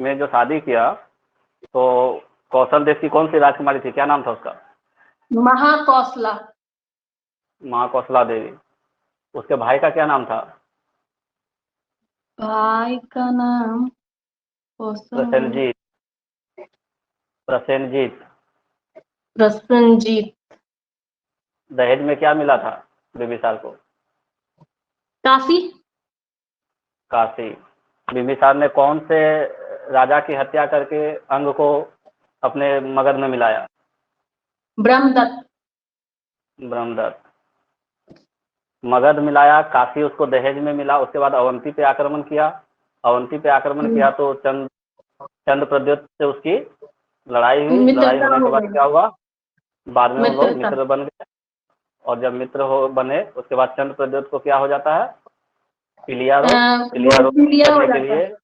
में जो शादी किया, तो कौशल देश की कौन सी राजकुमारी थी, क्या नाम था उसका? महाकौशला। महाकौशला देवी। उसके भाई का क्या नाम था? भाई का नाम कौशल। प्रसेनजीत। प्रसेनजीत। प्रसन्नजीत। दहेज में क्या मिला था बिंबिसार को? काशी। काशी। बिंबिसार ने कौन से राजा की हत्या करके अंग को अपने मगध में मिलाया? ब्रह्मदत्त। ब्रह्मदत्त। मगध मिलाया, काशी उसको दहेज में मिला, उसके बाद अवंती पे आक्रमण किया। अवंती पे आक्रमण किया तो चंद प्रद्योत से उसकी लड़ाई हुई। लड़ाई मित्रता होने के हो बाद गई। क्या हुआ? बाद में वो लोग मित्रता। मित्र बन गए। और जब मित्र हो बने, उसके बाद चंद प्रद्योत को क्या हो जाता है? पीलिया रोग। वो पीलिया रोग पीलिया हो करने के जाता है। लिए,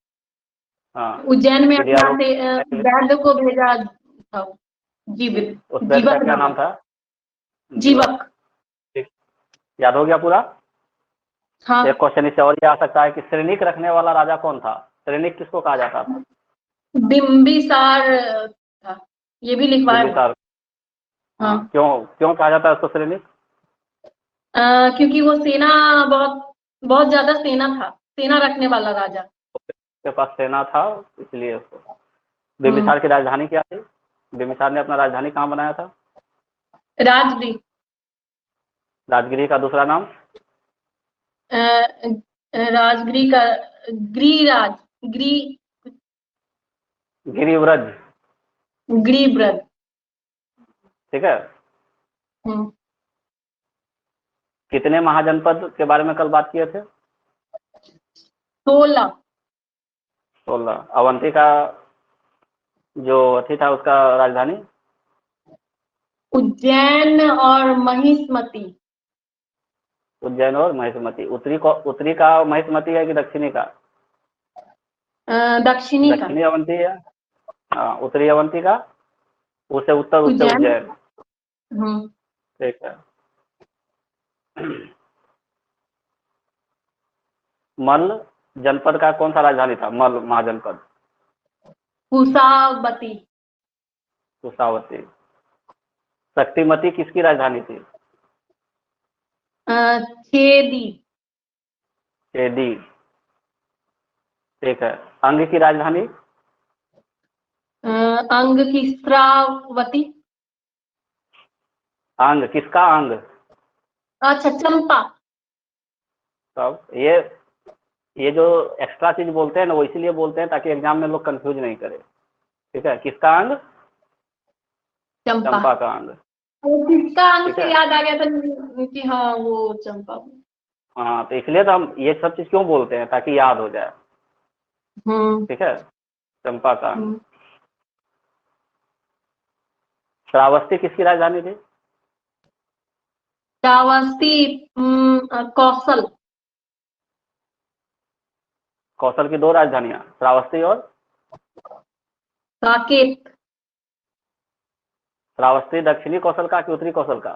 हाँ, उज्जैन में पीलिया अपना रोग से करने के लिए वैद्य को भेजा था। जीवित। उस वैद्य का जीवक क्या नाम। नाम था? जीवक। जीवक। ठीक, याद हो गया पूरा? हाँ। एक क्वेश्चन इससे और ये आ सकता है कि श्रेणिक रखने वाला राजा कौन था? श्रेणिक किसको कहा जाता था? बिम्बिसार था। ये भी लिखवाया हुआ। बिंबिसार। हाँ, हाँ। क्यों क्यों कहा जाता है उसको श्रेणिक? क्योंकि वो सेना बहुत बहुत ज्यादा सेना था। सेना रखने वाला राजा। उसके पास सेना था, इसलिए उसको। हम्म। बिंबिसार की राजधानी क्या थी? बिंबिसार ने अपना राजधानी कहाँ बनाया था? राजगृह। राजगिरी का दूसरा नाम? अ, राजगृह का गिरिराज। गिरि गिरिव्रज। गिरिव्रज। ठीक है। हम्म। कितने महाजनपद के बारे में कल बात किए थे? 16। 16। अवंती का जो अथी था, उसका राजधानी? उज्जैन और महिष्मति। उज्जैन और महिष्मति। उत्तरी का महिष्मति है कि दक्षिणी का? दक्षिणी का। दक्षिणी अवंती है। हाँ, उत्तरी अवंती का? उससे उत्तर, उससे उज्जैन। उज्जैन। हम्म। ठीक है। मल्ल जनपद का कौन सा राजधानी था? मल्ल महाजनपद। कुशावती। कुशावती। शक्तिमती किसकी राजधानी थी? छेदी। चेदी। ठीक है। अंग की राजधानी? अंग की श्रावती। अंग किसका अंग? अच्छा, चंपा। तब ये जो एक्स्ट्रा चीज बोलते हैं ना, वो इसीलिए बोलते हैं ताकि एग्जाम में लोग कंफ्यूज नहीं करे। ठीक है, किसका अंग? चंपा। चंपा का अंग। और किसका अंग ठीक से है। याद आ गया था कि हाँ वो चंपा। हाँ, तो इसलिए तो हम ये सब चीज क्यों बोलते हैं, ताकि याद हो जाए। हम्म। ठीक है, चंपा का अंग। हम्म। श्रावस्ती किसकी राजधानी थी? श्रावस्ती। कौशल। कौशल की दो राजधानियां, श्रावस्ती और? साकेत। श्रावस्ती दक्षिणी कौशल का कि उत्तरी कौशल का?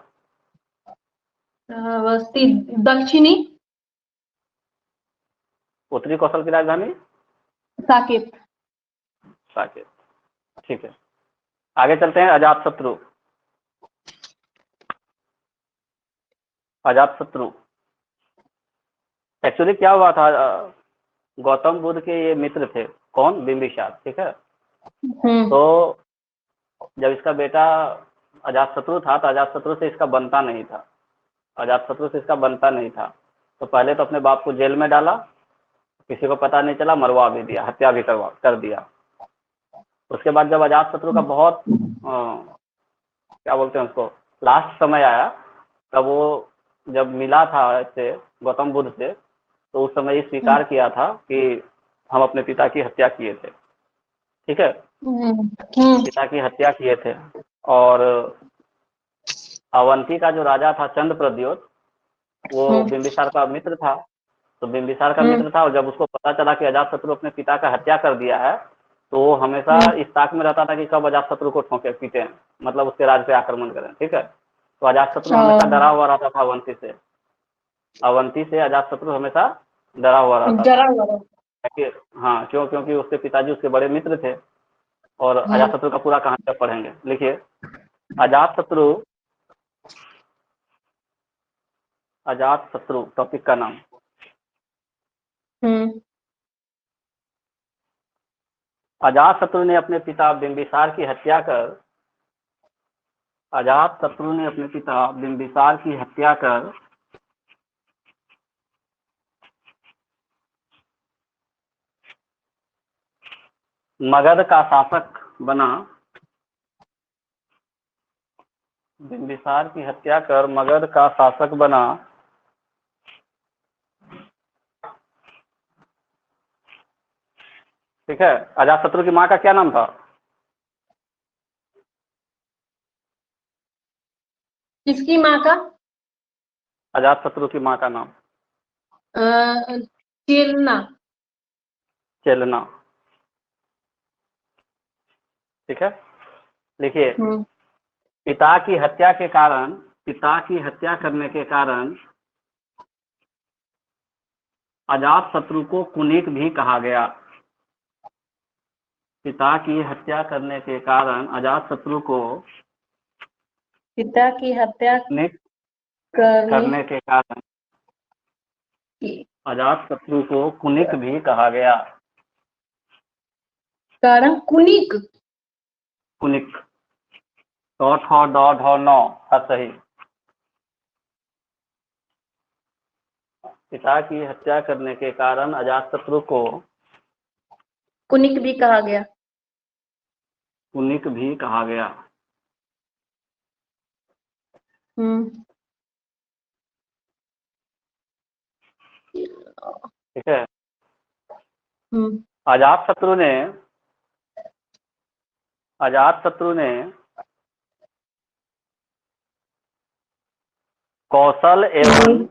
श्रावस्ती दक्षिणी। उत्तरी कौशल की राजधानी? साकेत। साकेत। ठीक है, आगे चलते हैं। अजातशत्रु। अजातशत्रु एक्चुअली क्या हुआ था? गौतम बुद्ध के ये मित्र थे। कौन? बिंबिसार। ठीक है। हम्म। तो जब इसका बेटा अजातशत्रु था, तो अजातशत्रु से इसका बनता नहीं था। अजातशत्रु से इसका बनता नहीं था। तो पहले तो अपने बाप को जेल में डाला, किसी को पता नहीं चला, मरवा भी दिया, हत्या भी कर दिया। उसके बाद जब अजातशत्रु का बहुत क्या बोलते हैं उसको, लास्ट समय आया, तब वो जब मिला था इससे, गौतम बुद्ध से, तो उस समय ये स्वीकार किया था कि हम अपने पिता की हत्या किए थे। ठीक है, पिता की हत्या किए थे। और अवंती का जो राजा था चंद प्रद्योत, वो बिंबिसार का मित्र था। तो बिंबिसार का मित्र था, और जब उसको पता चला कि अजातशत्रु अपने पिता का हत्या कर दिया है, तो वो हमेशा इस ताक में रहता था कि कब अजातशत्रु को ठोके पीटे, मतलब उसके राज पे आक्रमण करें। ठीक है, तो अजातशत्रु हमेशा डरा हुआ रहता था अवंती से। अवंती से अजातशत्रु हमेशा डरा हुआ रहता डरा था। हुआ। कि हाँ क्यों, क्योंकि उसके पिताजी उसके बड़े मित्र थे। और अजातशत्रु का पूरा कहानी आप पढ़ेंगे। लिखिए, अजातशत्रु, अजातशत्रु टॉपिक का नाम। अजातशत्रु ने अपने पिता बिंबिसार की हत्या कर, अजातशत्रु ने अपने पिता बिंबिसार की हत्या कर मगध का शासक बना, बिंबिसार की हत्या कर मगध का शासक बना। ठीक है। अजातशत्रु की माँ का क्या नाम था? किसकी माँ का? अजातशत्रु की माँ का नाम? चेलना। चेलना। ठीक है। लिखिए, पिता की हत्या के कारण, पिता की हत्या करने के कारण अजातशत्रु को कुनिक भी कहा गया। पिता की हत्या करने के कारण अजातशत्रु को, पिता की हत्या कुनिक करने के कारण अजातशत्रु को कुनिक भी कहा गया। कारण कुनिक, कुनिक, ट ठ ड ढ न हर सही। पिता की हत्या करने के कारण अजातशत्रु को कुनिक भी कहा गया। कुनिक भी कहा गया। ठीक है। अजातशत्रु ने, अजातशत्रु ने कौशल एवं,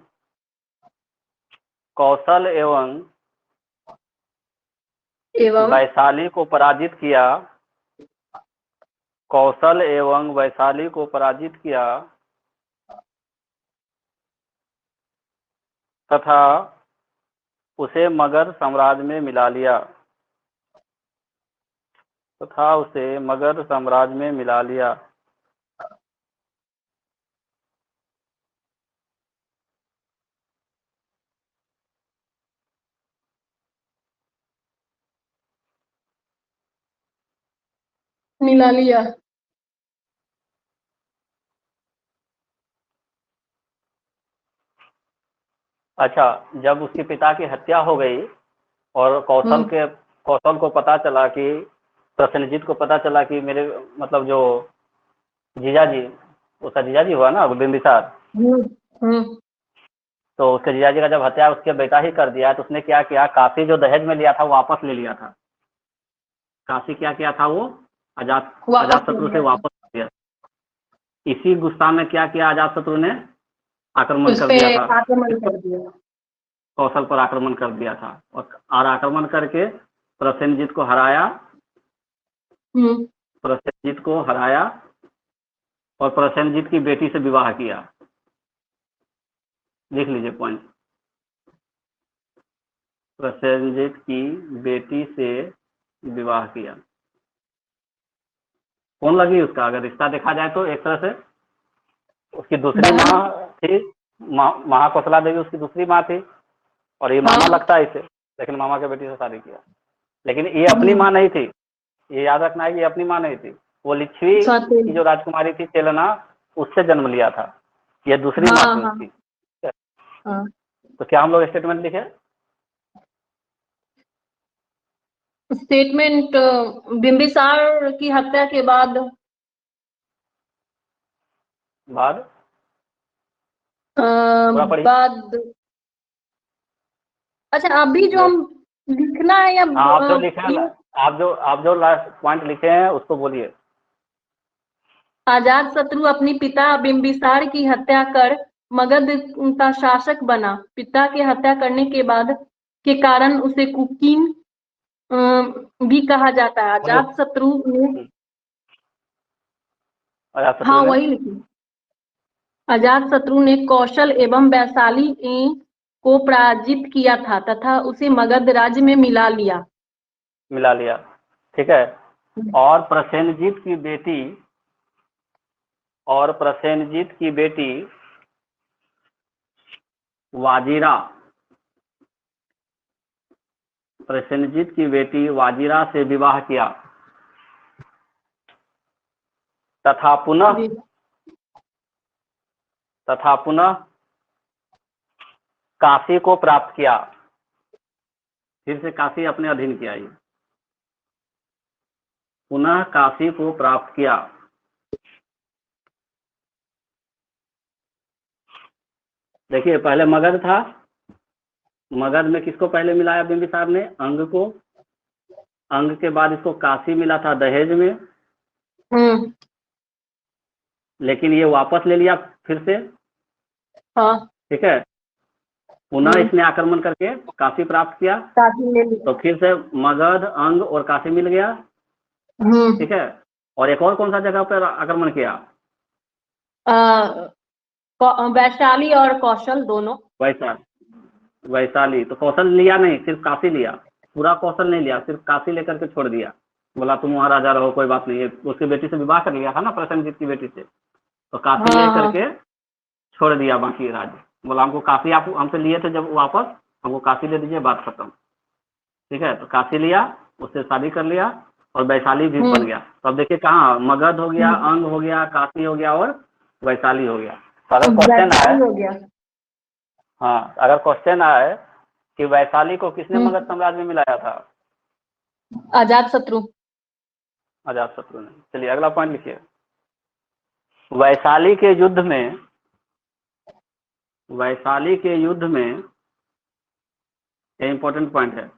कौशल एवं वैशाली को पराजित किया, कौशल एवं वैशाली को पराजित किया तथा उसे मगध साम्राज्य में मिला लिया, तथा उसे मगध साम्राज्य में मिला लिया। मिला लिया। अच्छा, जब उसके पिता की हत्या हो गई और कौशल को पता चला कि, प्रसेनजीत को पता चला कि मेरे मतलब जो जीजाजी, उसका जीजाजी हुआ ना बिंबिसार, तो उसके जीजाजी का जब हत्या उसके बेटा ही कर दिया, तो उसने क्या किया, काशी जो दहेज में लिया था वो वापस ले लिया था। काशी क्या किया था वो, अजातशत्रु से वापस लिया। इसी गुस्सा में क्या किया अजातशत्रु ने, आक्रमण कर दिया था, आक्रमण कर दिया, कौशल पर आक्रमण कर दिया था। और आक्रमण करके प्रसेनजीत को हराया, प्रसेनजीत को हराया और प्रसेनजीत की बेटी से विवाह किया। लिख लीजिए पॉइंट, प्रसेनजीत की बेटी से विवाह किया। कौन लगी उसका, अगर रिश्ता देखा जाए तो एक तरह से उसकी दूसरी माँ थी, महाकौशला देवी उसकी दूसरी माँ थी, और ये मामा लगता है इसे, लेकिन मामा के बेटी से शादी किया। लेकिन ये अपनी माँ नहीं थी, ये याद रखना है कि ये अपनी माँ नहीं थी, वो लिच्छवी की जो राजकुमारी थी चेलना, उससे जन्म लिया था। ये दूसरी माँ थी उसकी। तो क्या हम लोग स्टेटमेंट लिखे, स्टेटमेंट बिंबिसार की हत्या के बाद बाद अच्छा अभी जो हम लिखना है या आप जो लिखे हैं, आप जो लास्ट पॉइंट लिखे हैं उसको बोलिए। अजातशत्रु अपनी पिता बिंबिसार की हत्या कर मगध का शासक बना। पिता की हत्या करने के बाद के कारण उसे कुकीन भी कहा जाता है। अजातशत्रु ने, हाँ वही लिखी, अजातशत्रु ने कौशल एवं वैशाली को पराजित किया था तथा उसे मगध राज्य में मिला लिया। ठीक है। और प्रसेनजीत की बेटी वाजिरा से विवाह किया तथा पुनः काशी को प्राप्त किया। फिर से काशी अपने अधीन किया। ये पुनः काशी को प्राप्त किया। देखिए, पहले मगध था। मगध में किसको पहले मिलाया बिंबिसार ने? अंग को। अंग के बाद इसको काशी मिला था दहेज में, लेकिन ये वापस ले लिया फिर से। हाँ। ठीक है। पुनः इसने आक्रमण करके काशी प्राप्त किया, काशी ले लिया। तो फिर से मगध, अंग और काशी मिल गया। ठीक है। और एक और कौन सा जगह पर आक्रमण किया? वैशाली और कौशल दोनों। वैशाली। तो कौशल लिया नहीं, सिर्फ काशी लिया। पूरा कौशल नहीं लिया, सिर्फ काशी लेकर के छोड़ दिया। बोला तुम वहां राजा रहो, कोई बात नहीं। उसकी बेटी से विवाह कर लिया था ना, प्रसेनजीत की बेटी से, तो काशी ले करके छोड़ दिया बाकी राज्य। बोला हमको काशी आप हमसे लिए थे जब वापस, हमको काशी ले दीजिए, बात खत्म। ठीक है। तो काशी लिया, उससे शादी कर लिया और वैशाली भी बन गया। तो अब देखिए कहाँ, मगध हो गया, अंग हो गया, काशी हो गया और वैशाली हो गया। तो अगर क्वेश्चन आए, हाँ, अगर क्वेश्चन आए कि वैशाली को किसने मगध साम्राज्य में मिलाया था? अजातशत्रु ने। चलिए अगला पॉइंट लिखिए। वैशाली के युद्ध में ये इंपॉर्टेंट पॉइंट है।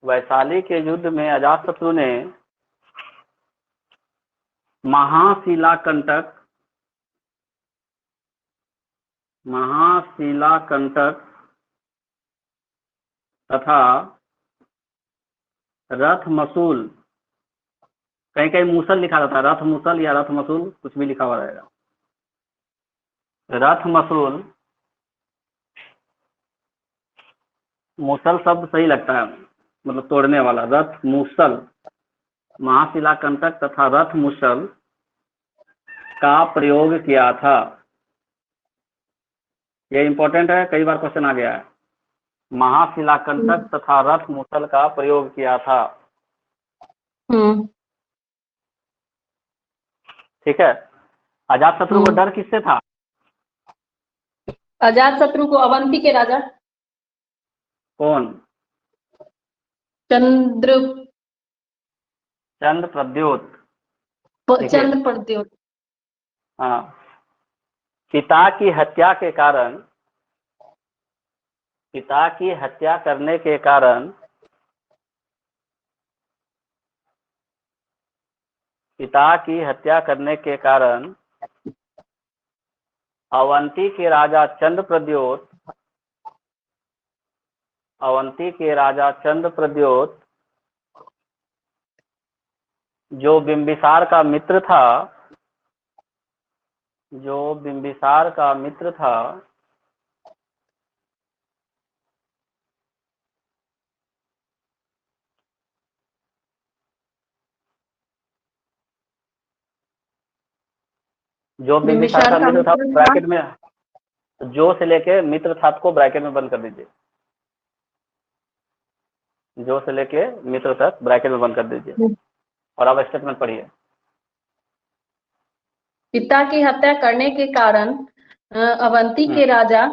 वैशाली के युद्ध में अजातशत्रु ने महाशिलाकंटक तथा रथ मसूल, कहीं कहीं मूसल लिखा रहता है, रथ मूसल या रथ मसूल कुछ भी लिखा हुआ रहेगा। रथ मसूल, मूसल शब्द सही लगता है, मतलब तोड़ने वाला। रथ मूसल, महाशिलाकंटक तथा रथ मूसल का प्रयोग किया था। ये इंपॉर्टेंट है, कई बार क्वेश्चन आ गया है। महाशिलाकंटक तथा रथ मूसल का प्रयोग किया था। ठीक है। अजातशत्रु को डर किससे था? अजातशत्रु को अवंती के राजा कौन? चंद्र प्रद्योत। हाँ। पिता की हत्या करने के कारण अवंती के राजा चंद्र प्रद्योत जो बिंबिसार का मित्र था, ब्रैकेट में जो से लेके मित्र था को ब्रैकेट में बंद कर दीजिए। जो से लेके मित्र तक ब्रैकेट में बंद कर दीजिए और अब स्टेटमेंट पढ़िए। पिता की हत्या करने के कारण अवंती के राजा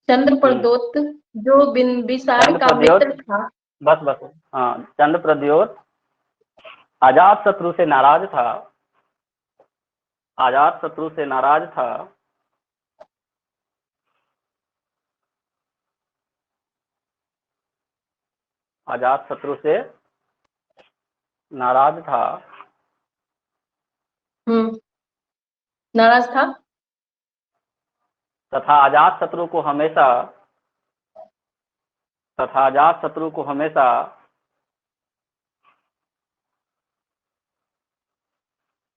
चंद्र प्रद्योत जो बिंबिसार का मित्र था, बस हाँ, चंद्र प्रद्योत अजातशत्रु से नाराज था। नाराज था तथा अजातशत्रु को हमेशा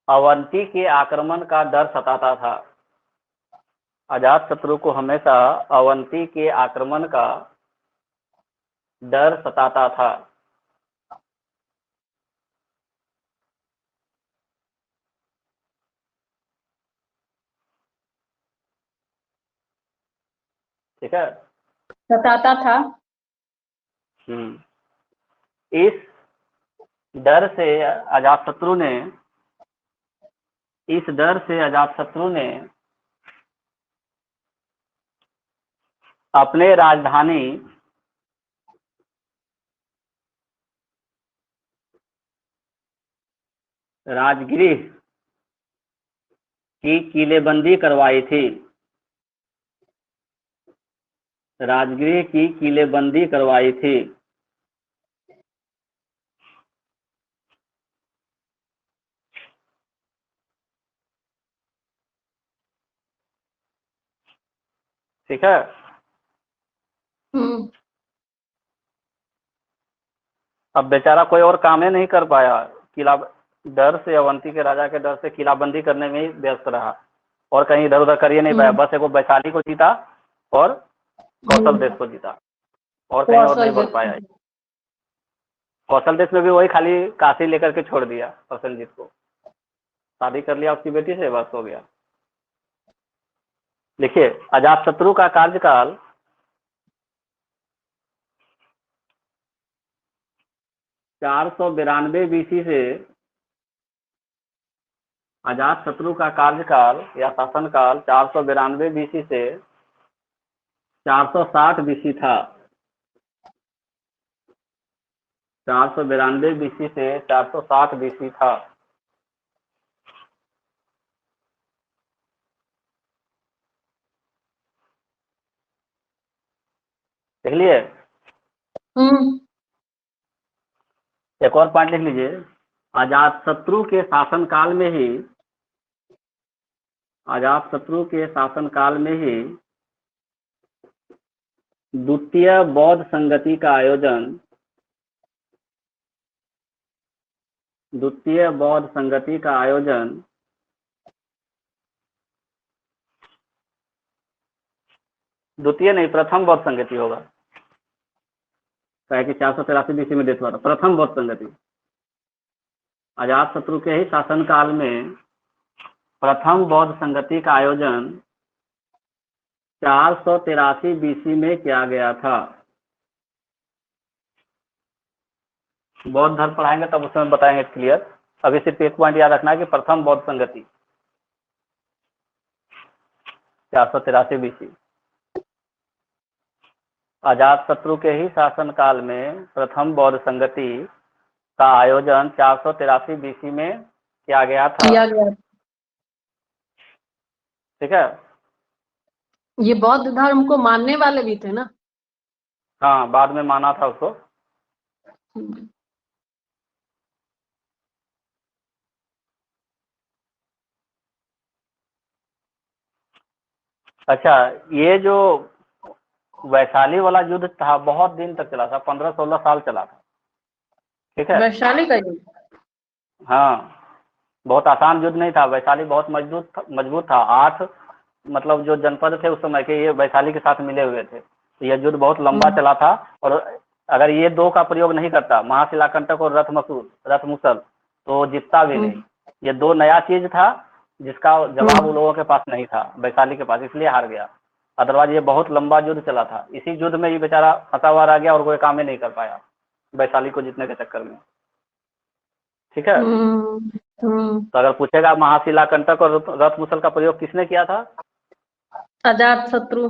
अवंती के आक्रमण का डर सताता था। अजातशत्रु को हमेशा अवंती के आक्रमण का डर सताता था। ठीक है। सताता था। इस डर से अजातशत्रु ने अपने राजधानी राजगृह की किलेबंदी करवाई थी। राजगृह की किलेबंदी करवाई थी। ठीक है। अब बेचारा कोई और काम ही नहीं कर पाया, किला डर से, अवंती के राजा के डर से किलाबंदी करने में ही व्यस्त रहा और कहीं इधर उधर कर ही नहीं पाया। बस एक वो वैशाली को जीता और कौशल देश को जीता और कहीं और नहीं बढ़ पाया। कौशल देश में भी वही खाली काशी लेकर के छोड़ दिया। प्रसेनजीत को शादी कर लिया उसकी बेटी से, बस हो गया। देखिए, अजातशत्रु का कार्यकाल 492 बीसी से, अजातशत्रु का कार्यकाल या शासनकाल 492 बीसी से 460 बीसी था। 492 बीसी से 460 बीसी था। देख लिए? एक और पॉइंट लिख लीजिए। अजातशत्रु के शासनकाल में ही, अजातशत्रु के शासनकाल में ही द्वितीय बौद्ध संगति का आयोजन, द्वितीय बौद्ध संगति का आयोजन द्वितीय नहीं, प्रथम बौद्ध संगति होगा, कि 483 बीसी में देश हुआ था। प्रथम बौद्ध संगति अजातशत्रु के ही शासनकाल में प्रथम बौद्ध संगति का आयोजन 483 बीसी में किया गया था। बौद्ध धर्म पढ़ाएंगे तब उसमें बताएंगे क्लियर। अभी सिर्फ एक पॉइंट याद रखना है कि प्रथम बौद्ध संगति 483 बीसी, अजातशत्रु के ही शासनकाल में प्रथम बौद्ध संगति का आयोजन 483 बीसी में किया गया था। ठीक है। ये बौद्ध धर्म को मानने वाले भी थे ना? हाँ, बाद में माना था उसको। अच्छा, ये जो वैशाली वाला युद्ध था बहुत दिन तक चला था, 15-16 साल चला था। ठीक है। वैशाली का युद्ध? हाँ, बहुत आसान युद्ध नहीं था। वैशाली बहुत मजबूत था। 8 मतलब जो जनपद थे उस समय के, ये वैशाली के साथ मिले हुए थे। तो यह युद्ध बहुत लंबा चला था। और अगर ये दो का प्रयोग नहीं करता, महाशिलाकंटक और रथ मुसल, तो जीतता भी नहीं। ये दो नया चीज था जिसका जवाब उन लोगों के पास नहीं था, वैशाली के पास, इसलिए हार गया। अदरवाइज ये बहुत लंबा युद्ध चला था। इसी युद्ध में ये बेचारा फंसा हुआ रह गया और कोई काम ही नहीं कर पाया वैशाली को जीतने के चक्कर में। ठीक है। तो अगर पूछेगा महाशिलाकंटक और रथ मुसल का प्रयोग किसने किया था? अजातशत्रु।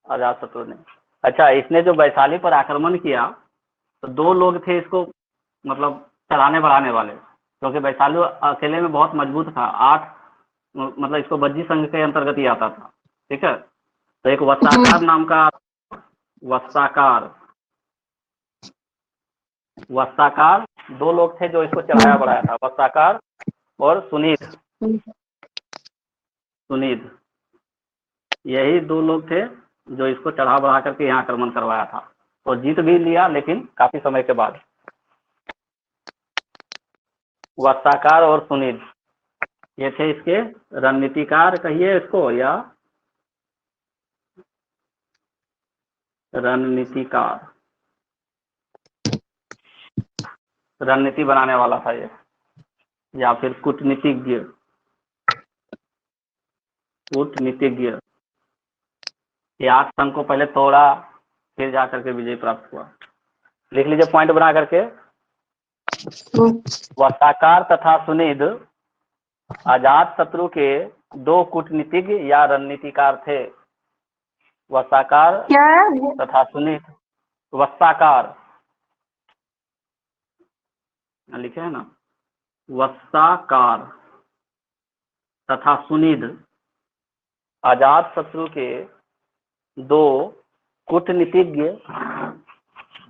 अजातशत्रु ने। अच्छा, इसने जो वैशाली पर आक्रमण किया तो 2 लोग थे इसको मतलब चलाने बढ़ाने वाले, क्योंकि वैशाली अकेले में बहुत मजबूत था। 8 मतलब इसको बज्जी संघ के अंतर्गत ही आता था। ठीक है। तो एक वस्ताकार नाम का, वस्ताकार 2 लोग थे जो इसको चढ़ाया बढ़ाया था, वस्ताकार और सुनीध। यही 2 लोग थे जो इसको चढ़ा बढ़ा करके यहाँ आक्रमण करवाया था। तो जीत भी लिया, लेकिन काफी समय के बाद। वस्ताकार और सुनीध ये थे इसके रणनीतिकार कहिए इसको, या रणनीतिकार, रणनीति बनाने वाला था ये, या फिर कूटनीतिज्ञ, कूटनीतिज्ञ। ये 8 संघ को पहले तोड़ा, फिर जाकर के विजय प्राप्त हुआ। लिख लीजिए पॉइंट बना करके। वसाकार तथा सुनिध अजात शत्रु के 2 कूटनीतिज्ञ या रणनीतिकार थे। वसाकार क्या है? तथा सुनिध, वसाकार लिखे है ना, वसाकार तथा सुनिध अजात शत्रु के 2 कूटनीतिज्ञ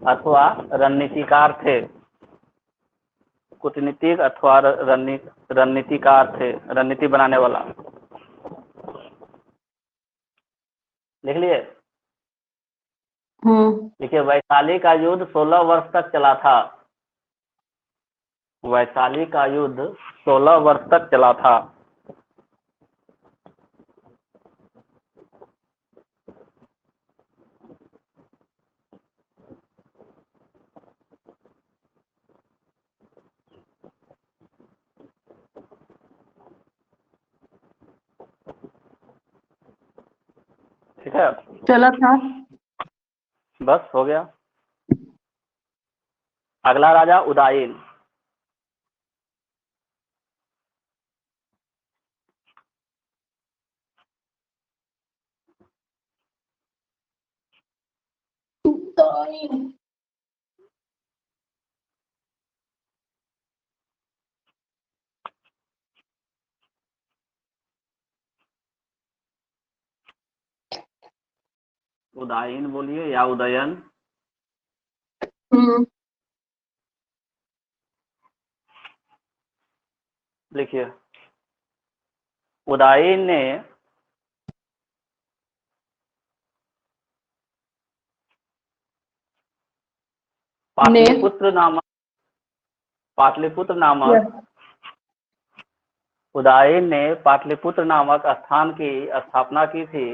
अथवा रणनीतिकार थे। कूटनीतिक अथवा रणनीतिकार थे, रणनीति बनाने वाला। लिख लिए? देखिए, वैशाली का युद्ध 16 वर्ष तक चला था। वैशाली का युद्ध 16 वर्ष तक चला था। ठीक है, चला था। बस हो गया। अगला राजा उदायन। उदायन बोलिए या उदयन। लिखिए, उदायन ने पाटलिपुत्र नामक उदायन ने पाटलिपुत्र नामक स्थान की स्थापना की थी।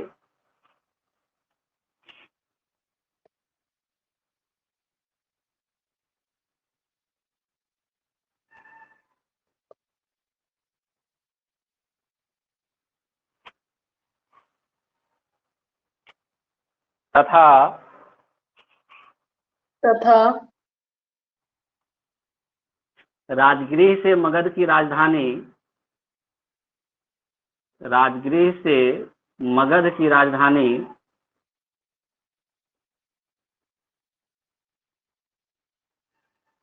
तथा राजगृह से मगध की राजधानी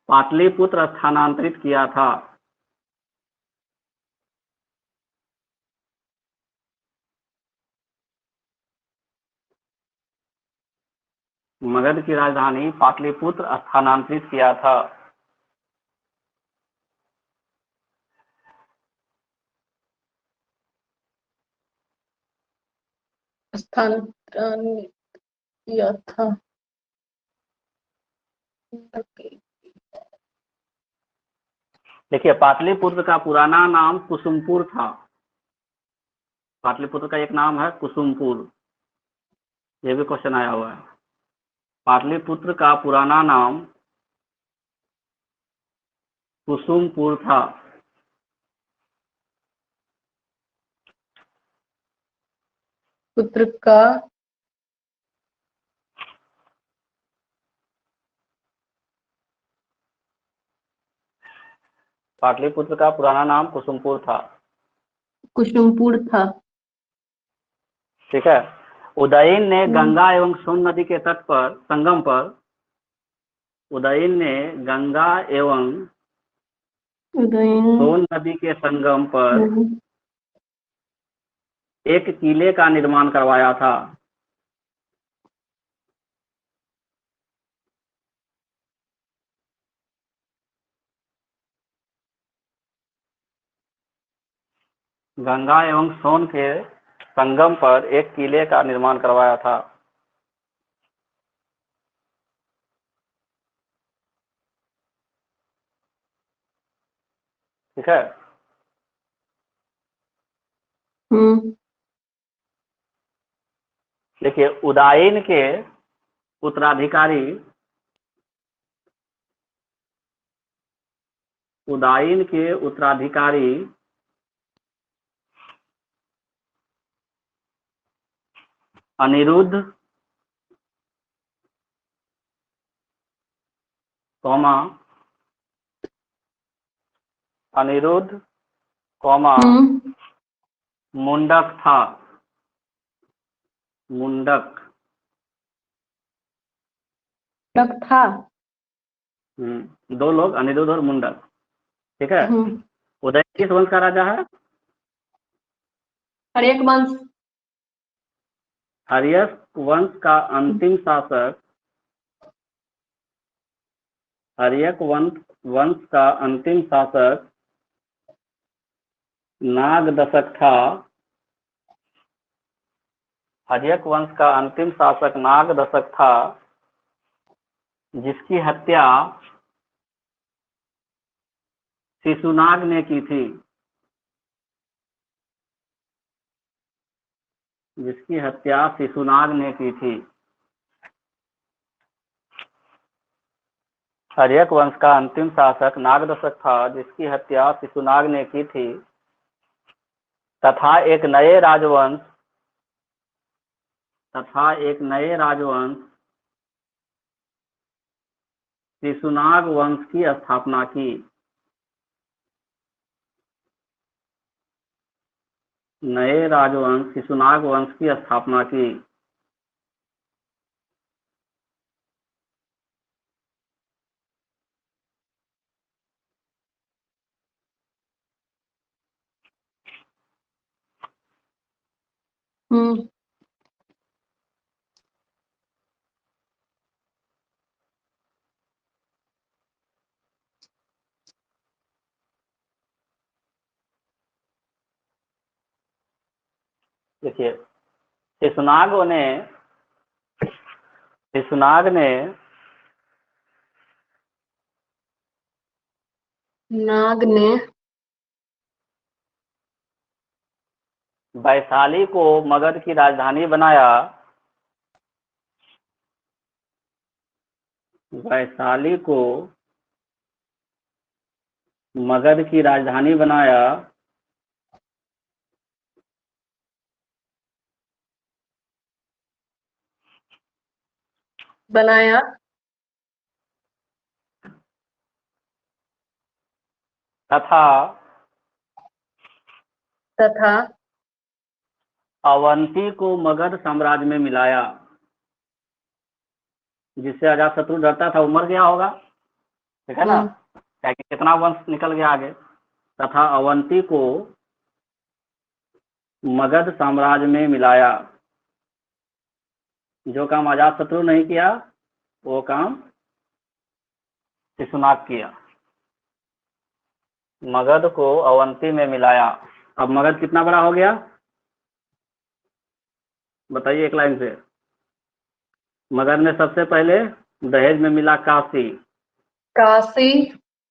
पाटलिपुत्र स्थानांतरित किया था। मगध की राजधानी पाटलिपुत्र स्थानांतरित किया था। स्थानांतरित किया था। देखिए, पाटलिपुत्र का पुराना नाम कुसुमपुर था। पाटलिपुत्र का एक नाम है कुसुमपुर, ये भी क्वेश्चन आया हुआ है। पाटलिपुत्र का पुराना नाम कुसुमपुर था। पुत्र का पाटलिपुत्र का पुराना नाम कुसुमपुर था। ठीक है। उदयन ने गंगा एवं सोन नदी के तट पर संगम पर उदयन ने गंगा एवं सोन नदी के संगम पर एक किले का निर्माण करवाया था। गंगा एवं सोन के संगम पर एक किले का निर्माण करवाया था। ठीक है। देखिए, उदयन के उत्तराधिकारी उदायन के उत्तराधिकारी अनिरुद्ध, कौमा अनिरुद्ध, कौमा मुंडक था। मुंडक था। दो लोग, अनिरुद्ध और मुंडक। ठीक है। उदय किस वंश का राजा है? हर्यक वंश। हर्यक वंश का अंतिम शासक, हर्यक वंश का अंतिम शासक नागदशक था। हर्यक वंश का अंतिम शासक नागदशक था, जिसकी हत्या शिशुनाग ने की थी। जिसकी हत्या शिशुनाग ने की थी। हर्यक वंश का अंतिम शासक नागदशक था, जिसकी हत्या शिशुनाग ने की थी, तथा एक नए राजवंश शिशुनाग वंश की स्थापना की। नए राजवंश शिशुनाग वंश की स्थापना की। देखिए, शिशुनाग ने नाग ने वैशाली को मगध की राजधानी बनाया। वैशाली को मगध की राजधानी बनाया, तथा अवंती को मगध साम्राज्य में मिलाया। जिससे अजातशत्रु डरता था, वो मर गया होगा। ठीक है ना, क्या कितना वंश निकल गया आगे। तथा अवंती को मगध साम्राज्य में मिलाया। जो काम अजातशत्रु नहीं किया, वो काम शिशुनाग किया। मगध को अवंती में मिलाया। अब मगध कितना बड़ा हो गया, बताइए एक लाइन से। मगध ने सबसे पहले दहेज में मिला काशी।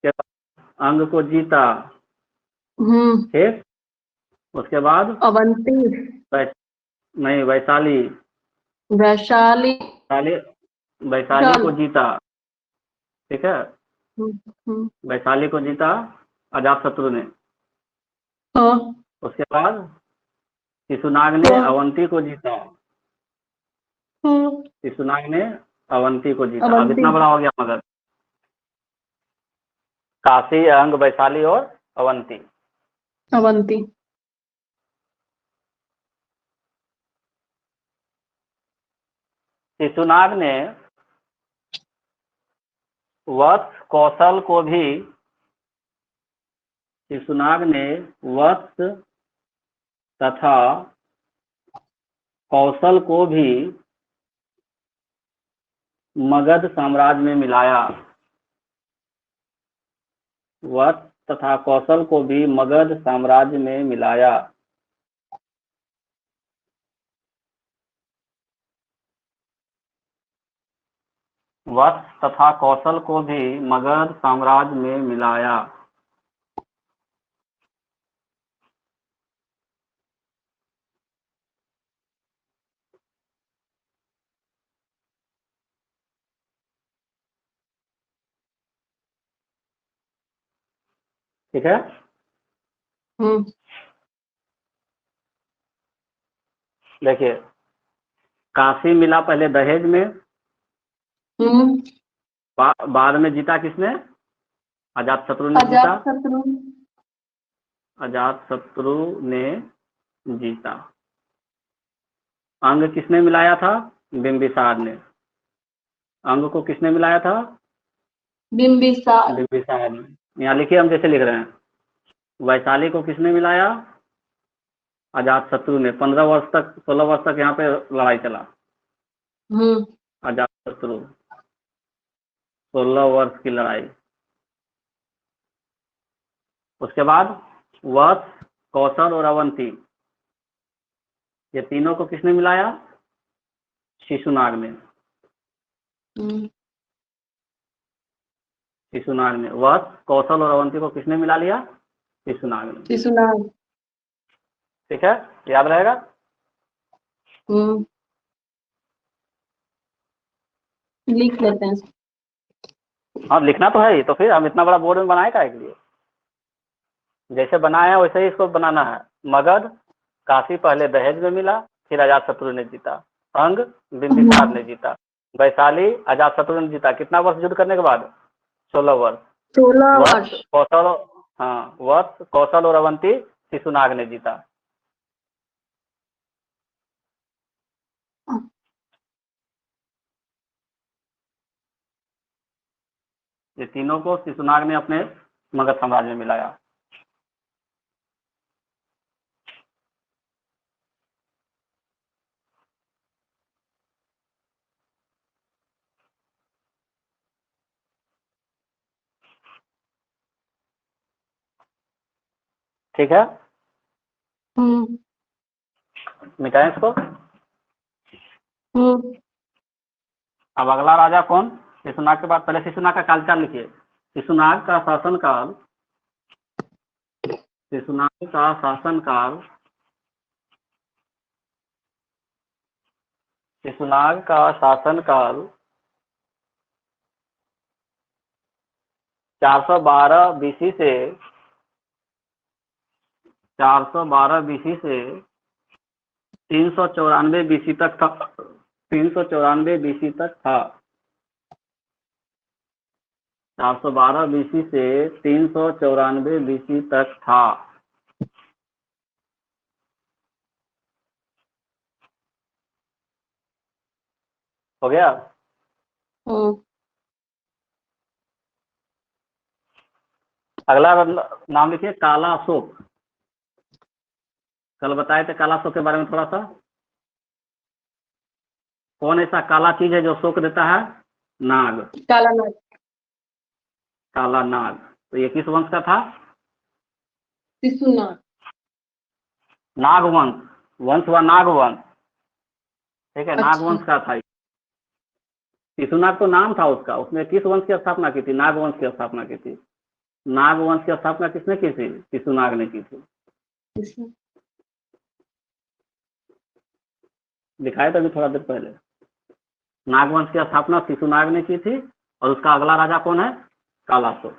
के बाद अंग को जीता। ठीक, उसके बाद अवंती, नहीं, वैशाली वैशाली वैशाली को जीता। ठीक है, वैशाली को जीता अजातशत्रु ने। उसके बाद शिशुनाग ने अवंती को जीता। शिशुनाग ने अवंती को जीता। अब इतना बड़ा हो गया मगध। काशी, अंग, वैशाली और अवंती। शिशुनाग ने वत्स कौशल को भी तथा कौशल को भी मगध साम्राज्य में मिलाया। वत्स तथा कौशल को भी मगध साम्राज्य में मिलाया। वत्स तथा कौशल को भी मगध साम्राज्य में मिलाया। ठीक है। हम्म देखिए, काशी मिला पहले दहेज में, हम्म बाद में जीता किसने? अजातशत्रु ने जीता। अजात शत्रु। अजातशत्रु ने जीता। अंग किसने मिलाया था? बिंबिसार ने। अंग को किसने मिलाया था? बिंबिसार। बिंबिसार ने। यहाँ लिखिए, हम जैसे लिख रहे हैं। वैशाली को किसने मिलाया? अजातशत्रु ने। 15 वर्ष तक, 16 वर्ष तक यहाँ पे लड़ाई चला। हम्म अजातशत्रु, 16 वर्ष की लड़ाई। उसके बाद वत्स, कौशल और अवंती, ये तीनों को किसने मिलाया? शिशुनाग ने। हम्म शिशुनाग ने। वत्स, कौशल और अवंती को किसने मिला लिया? शिशुनाग ने। शिशुनाग। ठीक है, याद रहेगा। हम्म लिख लेते हैं। हाँ, लिखना तो है ही, तो फिर हम इतना बड़ा बोर्ड में बनाए काहे के लिए? जैसे बनाया है वैसे ही इसको बनाना है। मगध, काशी पहले दहेज में मिला, फिर अजातशत्रु ने जीता। अंग, बिंबिसार ने जीता। वैशाली, अजातशत्रु ने जीता। कितना वर्ष युद्ध करने के बाद? 16 वर्ष। 16 वर्ष। वत्स, कौशल, हाँ, वत्स, कौशल और अवंती, शिशुनाग ने जीता। ये तीनों को शिशुनाग ने अपने मगध साम्राज्य में मिलाया। ठीक है, हम्म मिटाएं इसको। हम्म अब अगला राजा कौन? शिशुनाग के बाद, पहले शिशुनाग का कालचाल लिखिए। शिशुनाग का शासनकाल, शिशुनाग का शासनकाल, शिशुनाग का शासनकाल 412 बीसी से 394 बीसी तक था। 394 बीसी तक था। 412 बीसी से 394 बीसी तक था। हो गया। हम्म अगला नाम लिखिए, काला अशोक। कल बताए थे काला अशोक के बारे में थोड़ा सा। कौन ऐसा काला चीज है जो शोक देता है? नाग। काला नाग। काला नाग। तो ये किस वंश का था? शिशुनाग। नागवंश। वंश हुआ नागवंश। ठीक है, अच्छा। नागवंश का था। शिशुनाग तो नाम था उसका। उसने किस वंश की स्थापना की थी? नागवंश की स्थापना की थी। नागवंश की स्थापना किसने की थी? शिशुनाग ने की थी। दिखाए तो अभी थोड़ा देर पहले। नागवंश की स्थापना शिशुनाग ने की थी, और उसका अगला राजा कौन है? कालाशोक।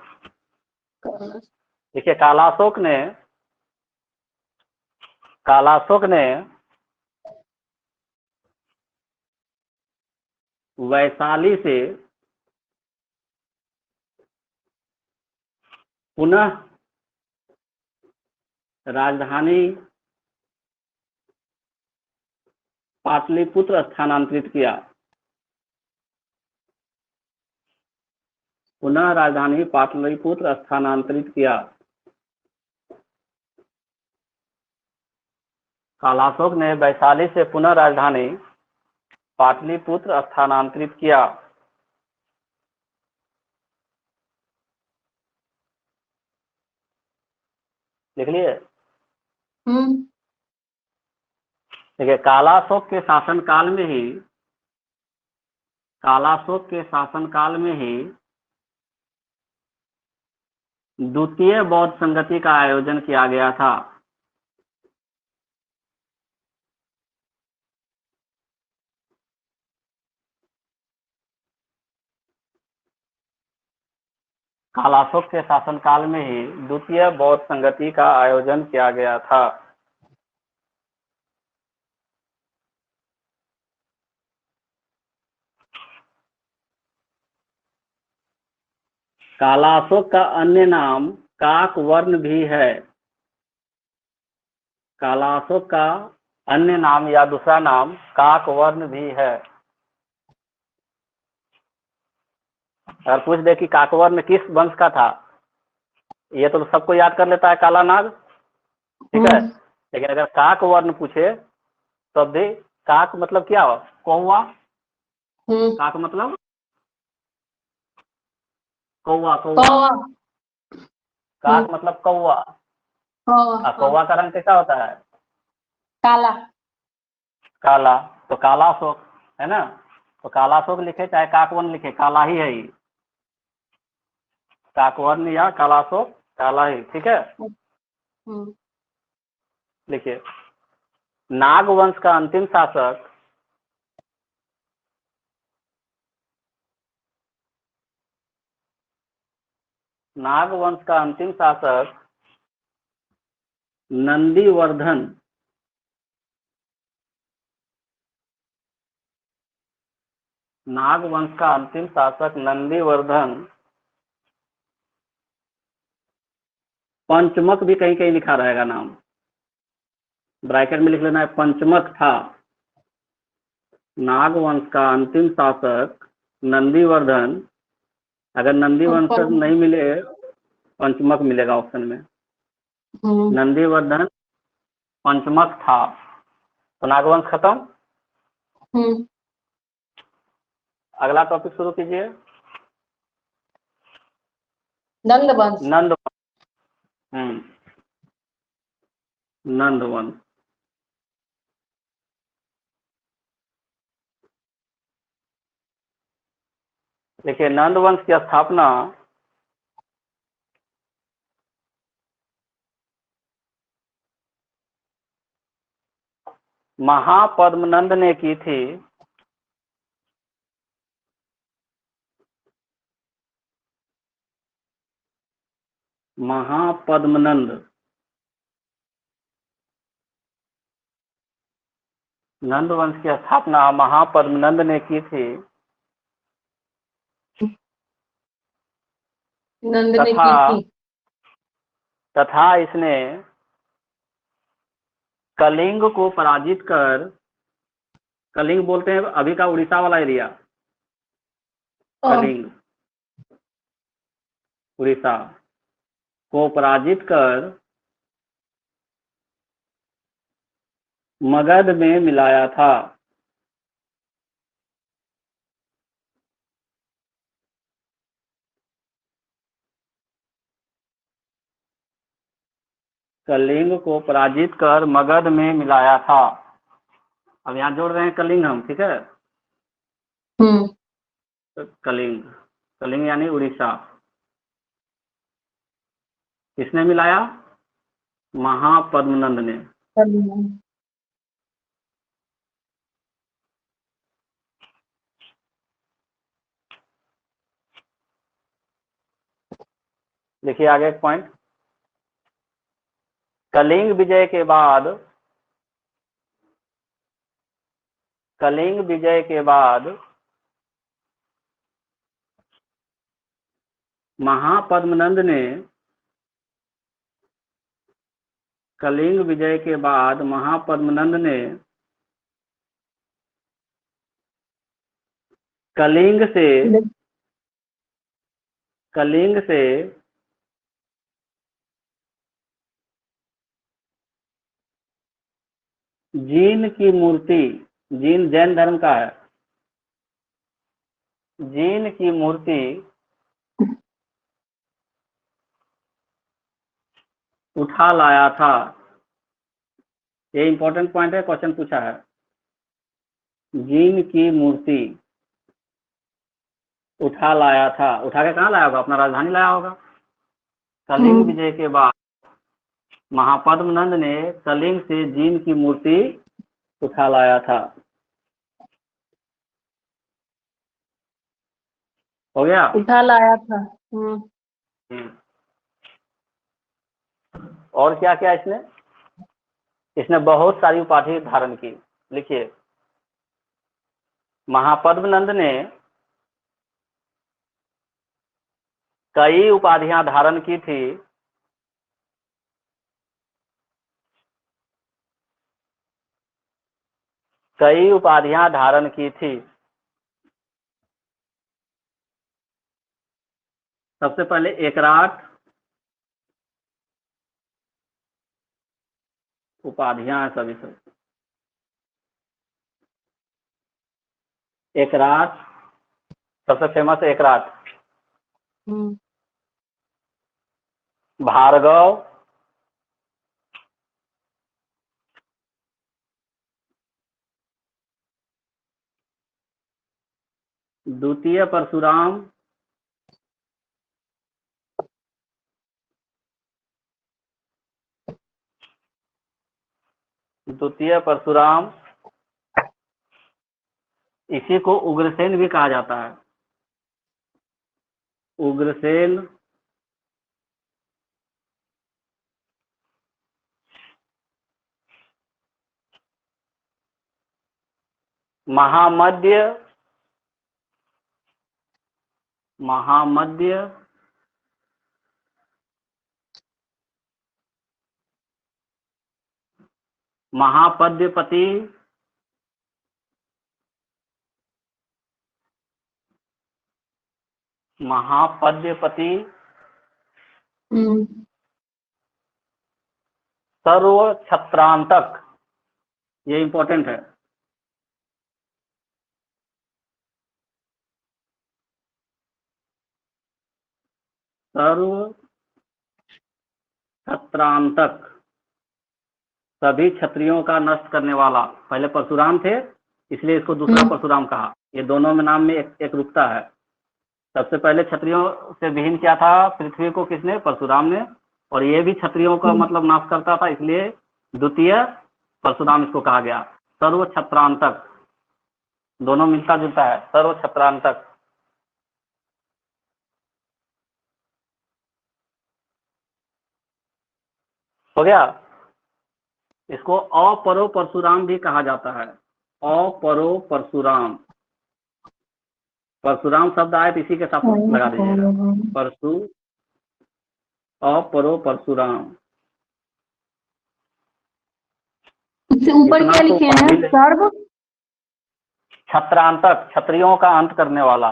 देखिए, कालाशोक ने वैशाली से पुनः राजधानी पाटलिपुत्र स्थानांतरित किया। पुनः राजधानी पाटलिपुत्र स्थानांतरित किया। कालाशोक ने वैशाली से पुनः राजधानी पाटलिपुत्र स्थानांतरित किया। लिख लिए? हम्म देखिए, कालाशोक के शासनकाल में ही द्वितीय बौद्ध संगति का आयोजन किया गया था। कालाशोक के शासनकाल में ही द्वितीय बौद्ध संगति का आयोजन किया गया था। कालाशोक का अन्य नाम काकवर्ण भी है। कालाशोक का अन्य नाम या दूसरा नाम काकवर्ण भी है। अगर पूछ दे कि काकवर्ण किस वंश का था, ये तो सबको याद कर लेता है, काला नाग, ठीक है। लेकिन अगर काकवर्ण पूछे तब भी, काक मतलब क्या हो, कौवा, काक मतलब कौवा, कौवा, काक मतलब कौवा। कौवा का रंग कैसा होता है, काला। काला। तो कालाशोक है ना, तो कालाशोक लिखे चाहे काकवर्ण लिखे, काला ही है ये, काकवर्ण या कालाशोक काला ही, ठीक है। देखिए, नाग वंश का अंतिम शासक नाग वंश का अंतिम शासक नंदीवर्धन, नाग वंश का अंतिम शासक नंदीवर्धन, पंचमक भी कहीं कहीं लिखा रहेगा नाम, ब्रैकेट में लिख लेना है, पंचमक था। नाग वंश का अंतिम शासक नंदीवर्धन, अगर नंदीवंश नहीं मिले, पंचमक मिलेगा ऑप्शन में। नंदीवर्धन पंचमक था। तो नागवंश खत्म। अगला टॉपिक शुरू कीजिए। नंदवंश। नंदवंश। देखिए, नंदवंश की स्थापना महापद्मनंद ने की थी। महापद्मनंद, नंदवंश की स्थापना महापद्मनंद ने की थी। नंद ने की थी। तथा इसने कलिंग को पराजित कर, कलिंग बोलते हैं अभी का उड़ीसा वाला एरिया, कलिंग उड़ीसा को पराजित कर मगध में मिलाया था। कलिंग को पराजित कर मगध में मिलाया था। अब यहाँ जोड़ रहे हैं कलिंग हम, ठीक है। तो कलिंग, कलिंग यानी उड़ीसा, किसने मिलाया, महापद्मनंद ने। देखिए आगे एक पॉइंट, कलिंग विजय के बाद, कलिंग विजय के बाद महापद्मनंद ने, कलिंग विजय के बाद महापद्मनंद ने कलिंग से जीन की मूर्ति, जीन जैन धर्म का है, जीन की मूर्ति उठा लाया था। ये इंपॉर्टेंट पॉइंट है, क्वेश्चन पूछा है। जीन की मूर्ति उठा लाया था, उठा के कहाँ लाया होगा, अपना राजधानी लाया होगा। कलिंग विजय के बाद महापद्मनंद ने कलिंग से जीन की मूर्ति उठा लाया था। हो गया, उठा लाया था। और क्या क्या इसने, इसने बहुत सारी उपाधि धारण की। लिखिए, महापद्मनंद ने कई उपाधियां धारण की थी। कई उपाधियां धारण की थी। सबसे पहले एकराट उपाधियां हैं सभी सब। एकराट सबसे फेमस है, एकराट। भार्गव, द्वितीय परशुराम, द्वितीय परशुराम, इसी को उग्रसेन भी कहा जाता है। उग्रसेन, महामद्य, महामद्य, महापद्यपति, महापद्यपति, सर्व छत्रांतक, ये इंपॉर्टेंट है। सर्व छत्रांतक, सभी क्षत्रियों का नष्ट करने वाला। पहले परशुराम थे, इसलिए इसको दूसरा परशुराम कहा। ये दोनों में नाम में एक रूपता है। सबसे पहले क्षत्रियों से विहीन किया था पृथ्वी को, किसने? परशुराम ने। और ये भी क्षत्रियों का मतलब नाश करता था, इसलिए द्वितीय परशुराम इसको कहा गया। सर्व छत्रांतक, दोनों मिलता जुलता है, सर्व छत्रांतक। हो गया। इसको अपरो परशुराम भी कहा जाता है। अपरो परशुराम, परशुराम शब्द आए तो इसी के साथ लगा दीजिएगा, परशु, अपरो परशुराम। उससे ऊपर क्या लिखे हैं? सर्व छत्रांतक, क्षत्रियों का अंत करने वाला।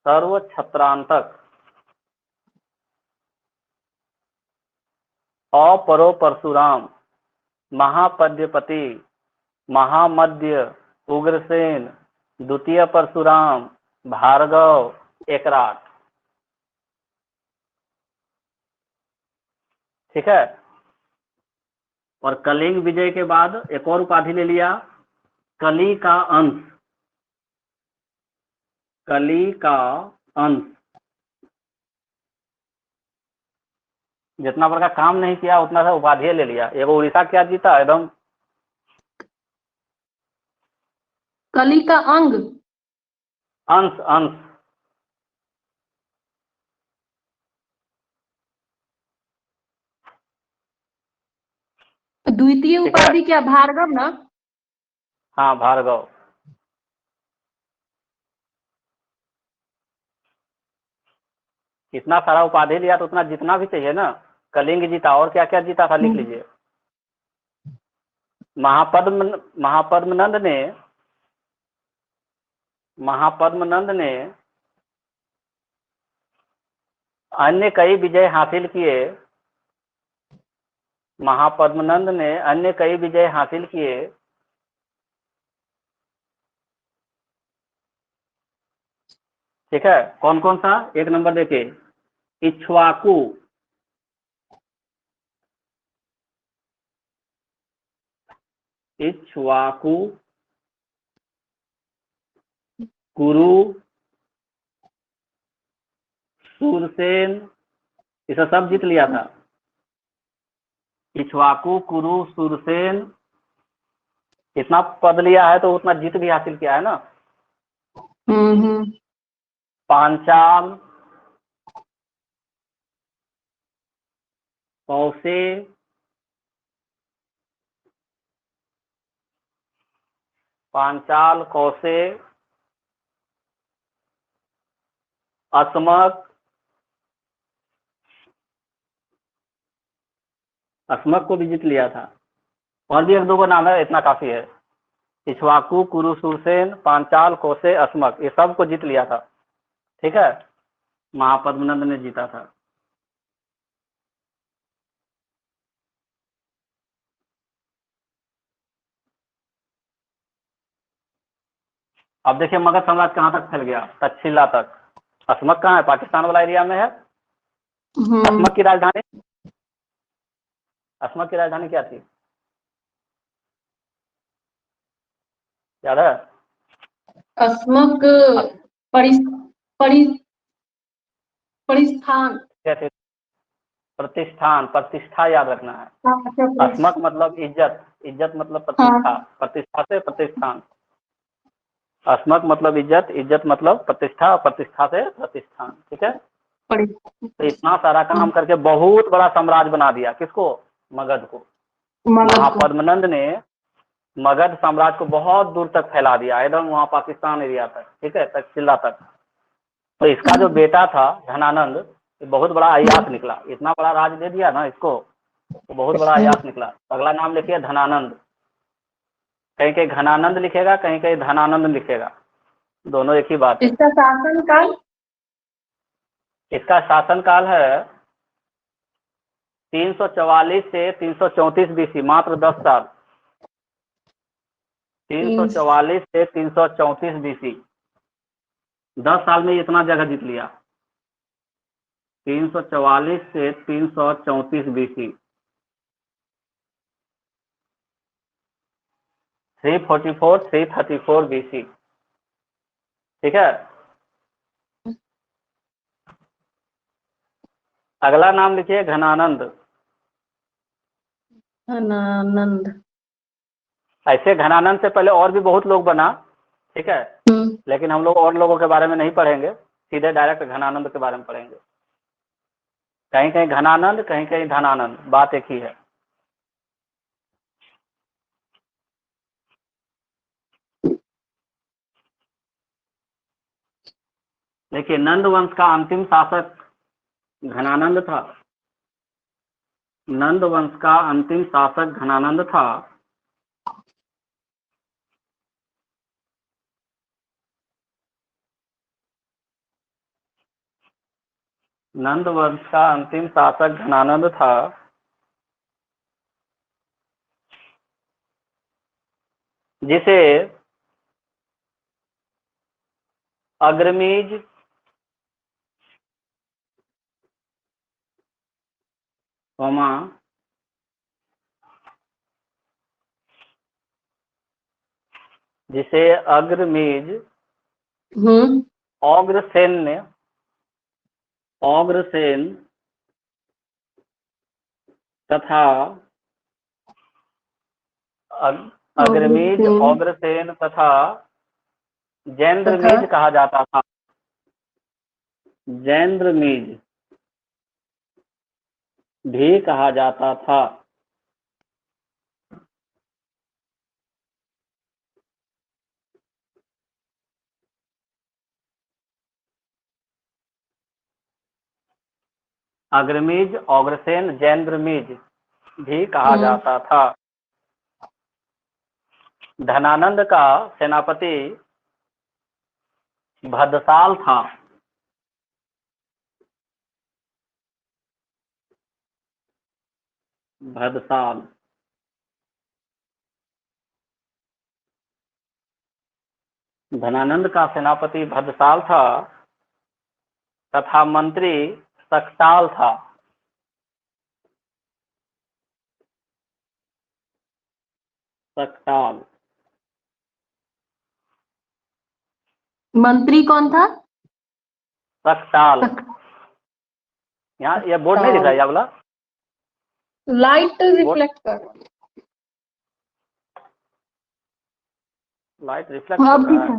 सर्व छत्रांतक। अपरो परशुराम, महापद्यपति, महामद्य, उग्रसेन, द्वितीय परशुराम, भार्गव, एकराट। ठीक है। और कलिंग विजय के बाद एक और उपाधि ले लिया, कली का अंश। कली का अंश। जितना बड़ा काम नहीं किया उतना सा उपाधि ले लिया। एगो उड़ीसा क्या जीता एकदम। कली का अंग, अंश, अंश। द्वितीय उपाधि क्या? भार्गव ना? हाँ, भार्गव। इतना सारा उपाधि लिया तो उतना जितना भी चाहिए ना। कलिंग जीता, और क्या क्या जीता था लिख लीजिए। महापद्मनंद ने, महापद्मनंद ने अन्य कई विजय हासिल किए। महापद्मनंद ने अन्य कई विजय हासिल किए। ठीक है। कौन कौन सा? एक नंबर देखिए, इक्ष्वाकु, इक्ष्वाकु, कुरु, सूरसेन, इसे सब जीत लिया था। इक्ष्वाकु, कुरु, सूरसेन, इतना पद लिया है तो उतना जीत भी हासिल किया है ना। पांचाल, कौसे, पांचाल, कौसे, अस्मक, अस्मक को भी जीत लिया था। और भी एक दो को नाम है, इतना काफी है। इक्ष्वाकु, कुरुशुरसेन, पांचाल, कौसे, अस्मक, ये सब को जीत लिया था। ठीक है, महापद्मनंद ने जीता था। अब देखिए मगध साम्राज्य कहाँ तक फैल गया, तक्षशिला तक। अस्मक कहाँ है, पाकिस्तान वाला एरिया में है। अस्मक की राजधानी, अस्मक की राजधानी क्या थी, याद है? अस्मक परिस, परिस, परिस्थान, क्या थी? प्रतिष्ठान, प्रतिष्ठा याद रखना है। अस्मक मतलब इज्जत, इज्जत मतलब प्रतिष्ठा, प्रतिष्ठा से प्रतिष्ठान। अस्मक मतलब इज्जत, इज्जत मतलब प्रतिष्ठा, प्रतिष्ठा से प्रतिष्ठान। ठीक है, तो इतना सारा काम करके बहुत बड़ा साम्राज्य बना दिया। किसको? मगध को। महापद्मनंद ने मगध साम्राज्य को बहुत दूर तक फैला दिया, एकदम वहां पाकिस्तान एरिया तक। ठीक है, तक्षशिला तक। तो इसका जो बेटा था धनानंद, ये बहुत बड़ा अय्यास निकला। इतना बड़ा राज दे दिया ना इसको, तो बहुत बड़ा अय्यास निकला। अगला नाम लिखिए धनानंद। कहीं कहीं घनानंद लिखेगा, कहीं कहीं धनानंद लिखेगा, दोनों एक ही बात है। इसका शासनकाल, इसका शासनकाल है 344 से 334 बीसी, मात्र 10 साल। 344 से 334 बीसी, 10 साल में इतना जगह जीत लिया। 344 से 334 बीसी, 344 334 बीसी। ठीक है, अगला नाम लिखिए घनानंद। घनानंद, ऐसे घनानंद से पहले और भी बहुत लोग बना। ठीक है, लेकिन हम लोग और लोगों के बारे में नहीं पढ़ेंगे, सीधे डायरेक्ट घनानंद के बारे में पढ़ेंगे। कहीं कहीं घनानंद, कहीं कहीं धनानंद, बात एक ही है। देखिए, नंद वंश का अंतिम शासक घनानंद था। नंद वंश का अंतिम शासक घनानंद था। नंद वंश का अंतिम शासक घनानंद था, जिसे अग्रमीज, जिसे अग्रमीज औग्रसेन ने, औग्रसेन तथा अग्रमीज, औग्रसेन तथा जैंद्रमीज कहा जाता था। जैंद्रमीज भी कहा जाता था। अग्रमीज, औग्रसेन, जैंद्रमीज भी कहा जाता था। धनानंद का सेनापति भद्रसाल था। भद्रसाल। धनानंद का सेनापति भद्रसाल था तथा मंत्री सक्ताल था। सक्ताल। मंत्री कौन था? सक्ताल। यहाँ ये बोर्ड नहीं दिख रहा है, ये वाला लाइट रिफ्लेक्ट कर, लाइट रिफ्लेक्ट कर रहा है।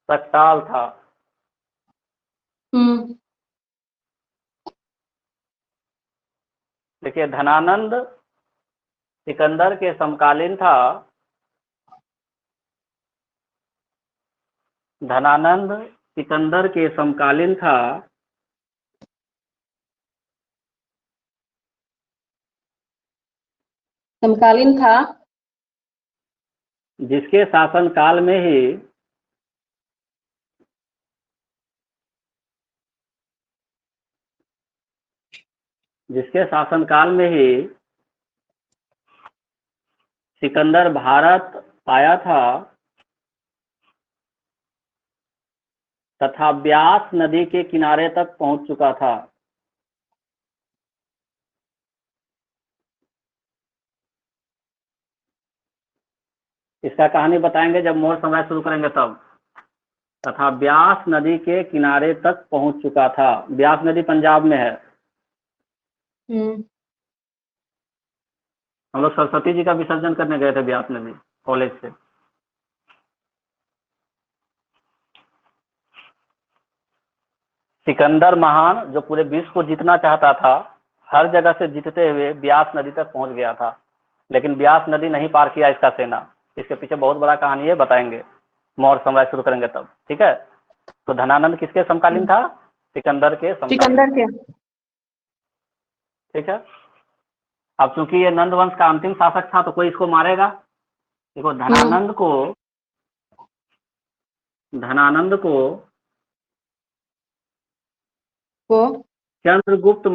सक्ताल था। देखिए, धनानंद सिकंदर के समकालीन था। धनानंद सिकंदर के समकालीन था। समकालीन था। जिसके शासनकाल में ही सिकंदर भारत आया था तथा ब्यास नदी के किनारे तक पहुंच चुका था। इसका कहानी बताएंगे जब मौर्य साम्राज्य शुरू करेंगे तब। तथा ब्यास नदी के किनारे तक पहुंच चुका था। ब्यास नदी पंजाब में है। हम लोग सरस्वती जी का विसर्जन करने गए थे ब्यास नदी कॉलेज से। सिकंदर महान जो पूरे विश्व को जीतना चाहता था, हर जगह से जीतते हुए ब्यास नदी तक पहुंच गया था, लेकिन ब्यास नदी नहीं पार किया इसका सेना। इसके पीछे बहुत बड़ा कहानी है, बताएंगे मौर्य साम्राज्य शुरू करेंगे तब। ठीक है। तो धनानंद किसके समकालीन था? सिकंदर के समकालीन। सिकंदर के। ठीक है। अब चूंकि ये नंद वंश का अंतिम शासक था तो कोई इसको मारेगा। देखो, धनानंद को चंद्रगुप्त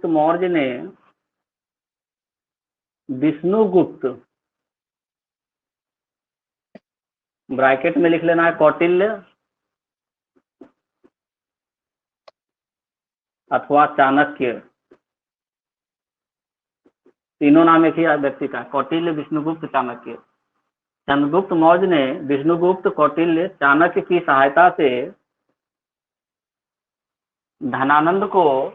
मौर्य ने विष्णुगुप्त, ब्रैकेट में लिख लेना है, कौटिल्य अथवा चाणक्य, तीनों नाम एक ही व्यक्ति का, कौटिल्य, विष्णुगुप्त, चाणक्य। चंद्रगुप्त मौर्य ने विष्णुगुप्त, कौटिल्य, चाणक्य की सहायता से धनानंद को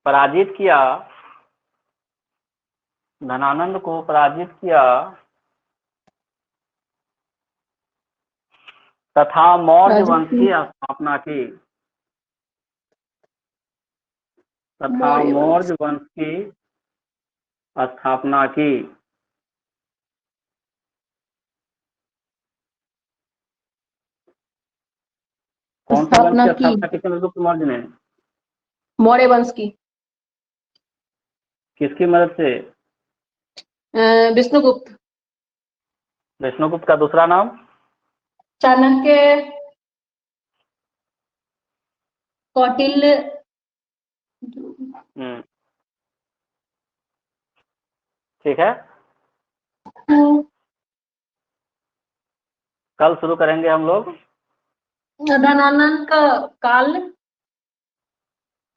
पराजित किया तथा मौर्य वंश की स्थापना की। कौन से वंश की स्थापना की चंद्रगुप्त मौर्य ने? मौर्य वंश की। किसकी मदद से? विष्णुगुप्त। विष्णुगुप्त का दूसरा नाम? चाणक्य, कौटिल्य। ठीक है। कल शुरू करेंगे हम लोग। धनानंद का काल,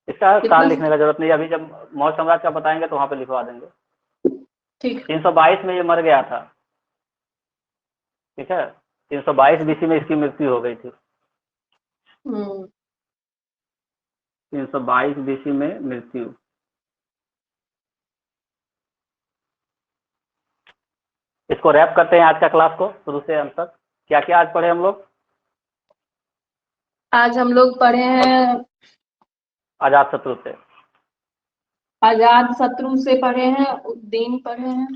इसका काल लिखने का जरूरत नहीं, अभी जब मौर्य साम्राज्य का बताएंगे तो वहां पे लिखवा देंगे। ठीक। 322 में ये मर गया था। ठीक है। 322 बीसी में इसकी मृत्यु हो गई थी। 322 बीसी में मृत्यु। इसको रैप करते हैं आज का क्लास को शुरू से अंत तक। क्या क्या आज पढ़े हम लोग? आज हम लोग पढ़े हैं अजातशत्रु से। अजातशत्रु से पढ़े हैं, उद्दीन पढ़े हैं,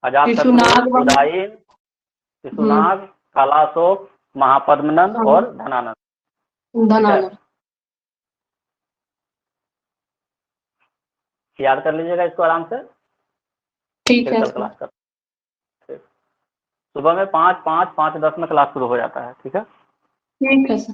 अजातशत्रु, उदयीन, शिशुनाग, कालाशोक, महापद्मनंद और धनानंद। याद कर लीजिएगा इसको आराम से। ठीक है। क्लास कर सुबह में 5:05, 5:10 में क्लास शुरू हो जाता है। ठीक है। ठीक है सर।